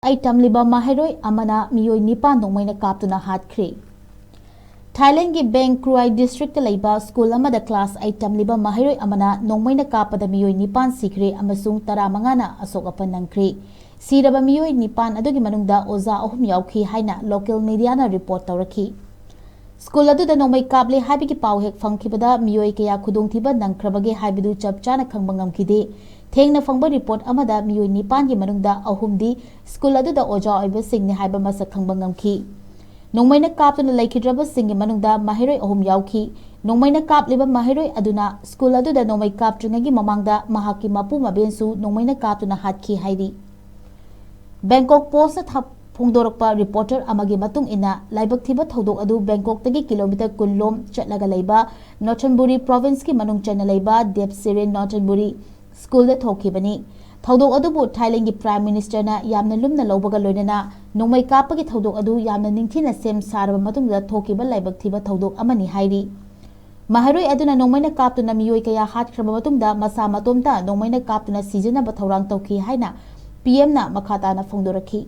ai Tamliba Maheiroi Amana Meeyoi Nipan Nongmei Kaptuna Hatkhre. Thailand ki Bang Kruai district laiba school amada class ai Tamliba Maheiroi Amana Nongmei Kapada Meeyoi Nipan sikre amasung tara mangana asok apan nangkre. Siraba Meeyoi Nipan adugi manungda oza ahum yauki haina local media na report tawraki. School adu da Nongmei kable habi ki pau hek fangkibada Meeyoi kaya khudongthiba nangkrabage habidu chapchana khangbangam kide. Thengna fangba report amada Meeyoi Nipan ki manungda ahumdi school adu da oja oiba singni haiba masak khangbangam ki. Nongmei kaptuna laikhidraba singgi manungda Maheiroi ahum yauki. Nongmei kapliba Maheiroi aduna school adu da Nongmei kaptringagi mamangda mahaki mapu mabensu Nongmei kaptuna hatkhi hairi. Bangkok Post Phongdorokpa reporter amagi matung ina laibak thiba thodok adu Bangkok tagi kilometer kunlom chatlaga leiba Northernbury province ki manung chana leiba Deb Siren Northernbury school da thokibani. Thodok adu bu Thailand ki prime minister na yamna lumna lobaga loinana Nongmei kapagi thodok adu yamna ningthina sem saraba matung da thokiba laibak thiba thodok amani hairi. Maheiroi aduna Nongmei kaptuna Meeyoi kaya hatkraba matung da masa matomta Nongmei kaptuna season ba thorang tawki haina PM na makata na phongdoraki.